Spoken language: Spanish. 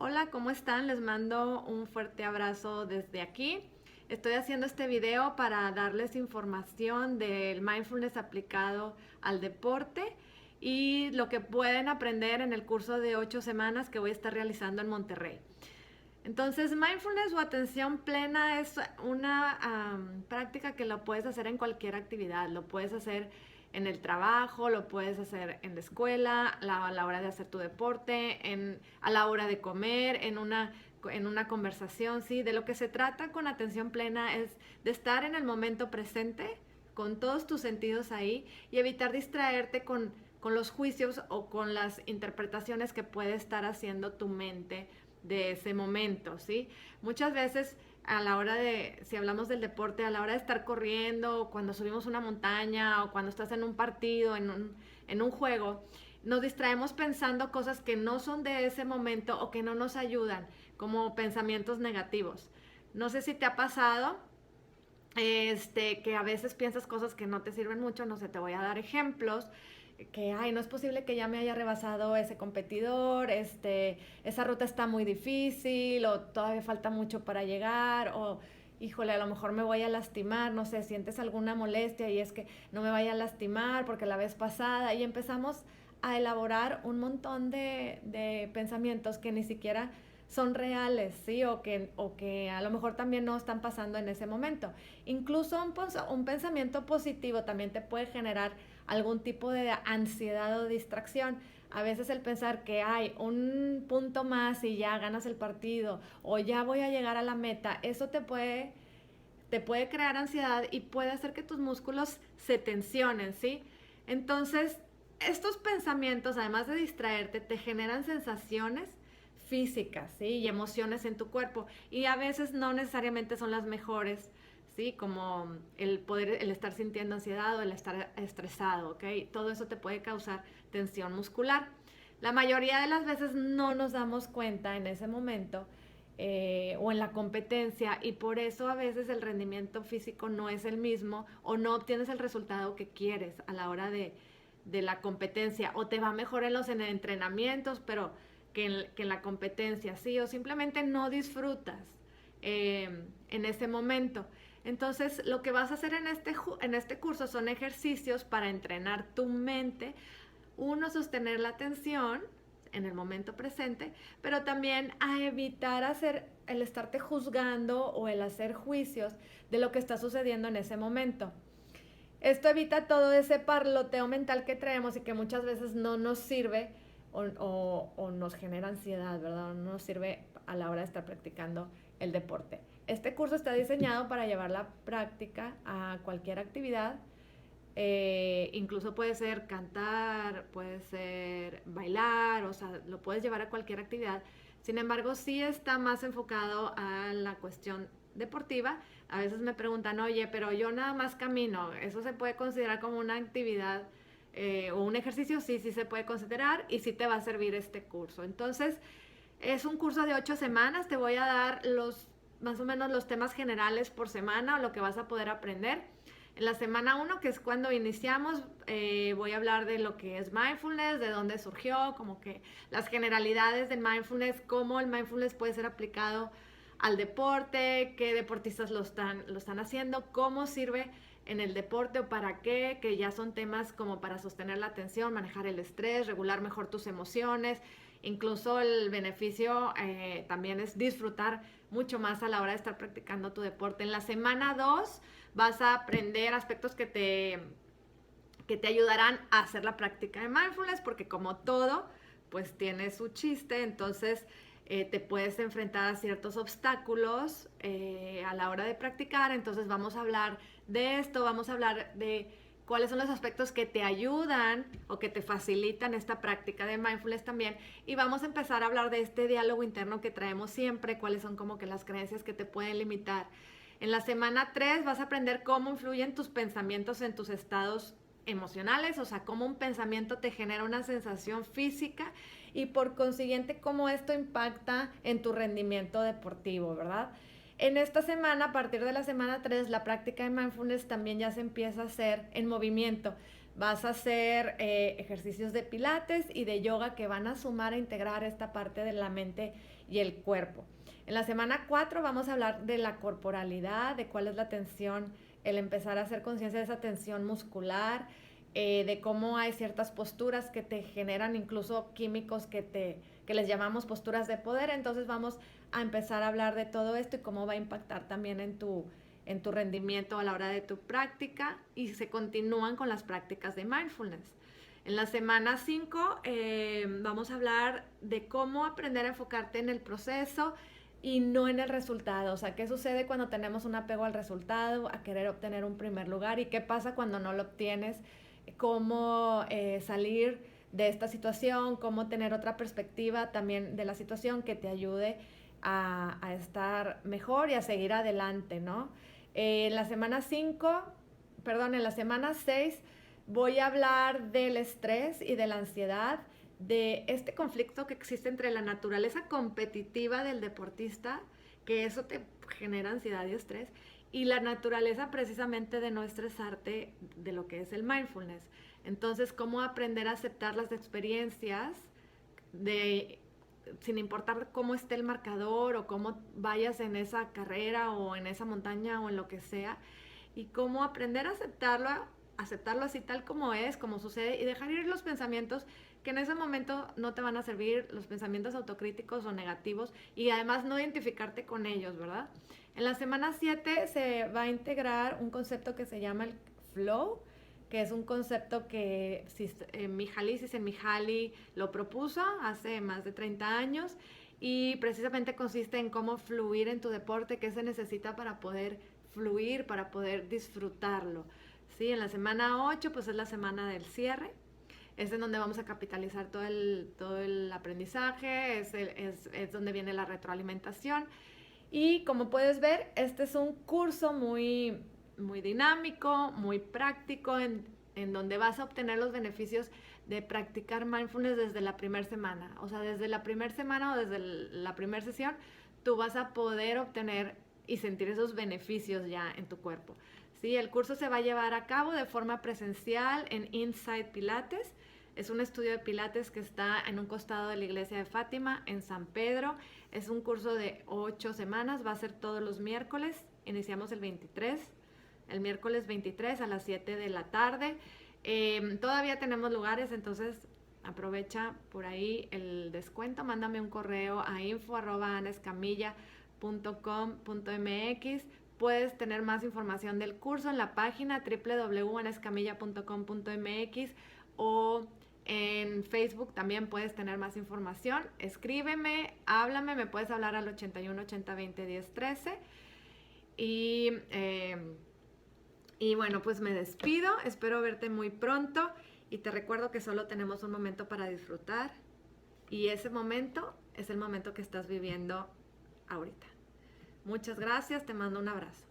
Hola, ¿cómo están? Les mando un fuerte abrazo desde aquí. Estoy haciendo este video para darles información del mindfulness aplicado al deporte y lo que pueden aprender en el curso de 8 semanas que voy a estar realizando en Monterrey. Entonces, mindfulness o atención plena es una práctica que lo puedes hacer en cualquier actividad. Lo puedes hacer en el trabajo, lo puedes hacer en la escuela, a la hora de hacer tu deporte, a la hora de comer, en una conversación, ¿sí? De lo que se trata con atención plena es de estar en el momento presente, con todos tus sentidos ahí y evitar distraerte con los juicios o con las interpretaciones que puede estar haciendo tu mente de ese momento, ¿sí? Muchas veces a la hora de, si hablamos del deporte, a la hora de estar corriendo, cuando subimos una montaña o cuando estás en un partido, en un juego, nos distraemos pensando cosas que no son de ese momento o que no nos ayudan, como pensamientos negativos. No sé si te ha pasado, que a veces piensas cosas que no te sirven mucho, no sé, te voy a dar ejemplos que, ay, no es posible que ya me haya rebasado ese competidor, esa ruta está muy difícil, o todavía falta mucho para llegar, o híjole, a lo mejor me voy a lastimar, no sé, sientes alguna molestia y es que no me vaya a lastimar porque la vez pasada, y empezamos a elaborar un montón de pensamientos que ni siquiera son reales, ¿sí? O que a lo mejor también no están pasando en ese momento. Incluso un pensamiento positivo también te puede generar algún tipo de ansiedad o distracción. A veces el pensar que hay un punto más y ya ganas el partido o ya voy a llegar a la meta, eso te puede crear ansiedad y puede hacer que tus músculos se tensionen, ¿sí? Entonces, estos pensamientos, además de distraerte, te generan sensaciones físicas, ¿sí? Y emociones en tu cuerpo. Y a veces no necesariamente son las mejores, ¿sí? Como el estar sintiendo ansiedad o el estar estresado, ¿ok? Todo eso te puede causar tensión muscular. La mayoría de las veces no nos damos cuenta en ese momento o en la competencia, y por eso a veces el rendimiento físico no es el mismo o no obtienes el resultado que quieres a la hora de la competencia, o te va mejor en los entrenamientos pero que en la competencia, ¿sí? O simplemente no disfrutas en ese momento. Entonces, lo que vas a hacer en este curso son ejercicios para entrenar tu mente. Uno, sostener la atención en el momento presente, pero también a evitar el estarte juzgando o el hacer juicios de lo que está sucediendo en ese momento. Esto evita todo ese parloteo mental que traemos y que muchas veces no nos sirve o nos genera ansiedad, ¿verdad? No nos sirve a la hora de estar practicando el deporte. Este curso está diseñado para llevar la práctica a cualquier actividad. Incluso puede ser cantar, puede ser bailar, o sea, lo puedes llevar a cualquier actividad. Sin embargo, sí está más enfocado a la cuestión deportiva. A veces me preguntan, oye, pero yo nada más camino, ¿eso se puede considerar como una actividad o un ejercicio? Sí, sí se puede considerar y sí te va a servir este curso. Entonces, es un curso de 8 semanas, te voy a dar más o menos los temas generales por semana, o lo que vas a poder aprender. En la semana 1, que es cuando iniciamos, voy a hablar de lo que es mindfulness, de dónde surgió, como que las generalidades del mindfulness, cómo el mindfulness puede ser aplicado al deporte, qué deportistas lo están haciendo, cómo sirve en el deporte o para qué, que ya son temas como para sostener la atención, manejar el estrés, regular mejor tus emociones. Incluso el beneficio también es disfrutar mucho más a la hora de estar practicando tu deporte. En la semana 2 vas a aprender aspectos que te ayudarán a hacer la práctica de mindfulness, porque como todo, pues tiene su chiste. Entonces te puedes enfrentar a ciertos obstáculos a la hora de practicar. Entonces vamos a hablar de esto, vamos a hablar de cuáles son los aspectos que te ayudan o que te facilitan esta práctica de mindfulness también. Y vamos a empezar a hablar de este diálogo interno que traemos siempre, cuáles son como que las creencias que te pueden limitar. En la semana 3 vas a aprender cómo influyen tus pensamientos en tus estados emocionales, o sea, cómo un pensamiento te genera una sensación física y por consiguiente cómo esto impacta en tu rendimiento deportivo, ¿verdad? En esta semana, a partir de la semana 3, la práctica de mindfulness también ya se empieza a hacer en movimiento. vas a hacer ejercicios de pilates y de yoga que van a sumar a integrar esta parte de la mente y el cuerpo. En la semana 4 vamos a hablar de la corporalidad, de cuál es la tensión, el empezar a hacer conciencia de esa tensión muscular, de cómo hay ciertas posturas que te generan incluso químicos que les llamamos posturas de poder. Entonces vamos a empezar a hablar de todo esto y cómo va a impactar también en tu rendimiento a la hora de tu práctica, y se continúan con las prácticas de mindfulness. En la semana 5 vamos a hablar de cómo aprender a enfocarte en el proceso y no en el resultado. O sea, qué sucede cuando tenemos un apego al resultado, a querer obtener un primer lugar, y qué pasa cuando no lo obtienes, cómo salir de esta situación, cómo tener otra perspectiva también de la situación que te ayude a estar mejor y a seguir adelante, ¿no? En la semana 6 voy a hablar del estrés y de la ansiedad, de este conflicto que existe entre la naturaleza competitiva del deportista, que eso te genera ansiedad y estrés, y la naturaleza precisamente de no estresarte, de lo que es el mindfulness. Entonces, cómo aprender a aceptar las experiencias sin importar cómo esté el marcador o cómo vayas en esa carrera o en esa montaña o en lo que sea, y cómo aprender a aceptarlo así tal como es, como sucede, y dejar ir los pensamientos que en ese momento no te van a servir, los pensamientos autocríticos o negativos, y además no identificarte con ellos, ¿verdad? En la semana 7 se va a integrar un concepto que se llama el flow, que es un concepto que Csikszentmihalyi lo propuso hace más de 30 años, y precisamente consiste en cómo fluir en tu deporte, qué se necesita para poder fluir, para poder disfrutarlo. ¿Sí? En la semana 8 pues es la semana del cierre, es en donde vamos a capitalizar todo el aprendizaje, es donde viene la retroalimentación. Y como puedes ver, este es un curso muy, muy dinámico, muy práctico, en donde vas a obtener los beneficios de practicar mindfulness desde la primera semana. O sea, desde la primera semana o desde la primera sesión, tú vas a poder obtener y sentir esos beneficios ya en tu cuerpo. ¿Sí? El curso se va a llevar a cabo de forma presencial en Inside Pilates. Es un estudio de Pilates que está en un costado de la iglesia de Fátima, en San Pedro. Es un curso de 8 semanas, va a ser todos los miércoles. Iniciamos el miércoles 23 a las 7 de la tarde. Todavía tenemos lugares, entonces aprovecha por ahí el descuento. Mándame un correo a info@anescamilla.com.mx. Puedes tener más información del curso en la página www.anescamilla.com.mx, o en Facebook también puedes tener más información. Escríbeme, háblame, me puedes hablar al 81 80 20 10 13. Y bueno, pues me despido, espero verte muy pronto, y te recuerdo que solo tenemos un momento para disfrutar, y ese momento es el momento que estás viviendo ahorita. Muchas gracias, te mando un abrazo.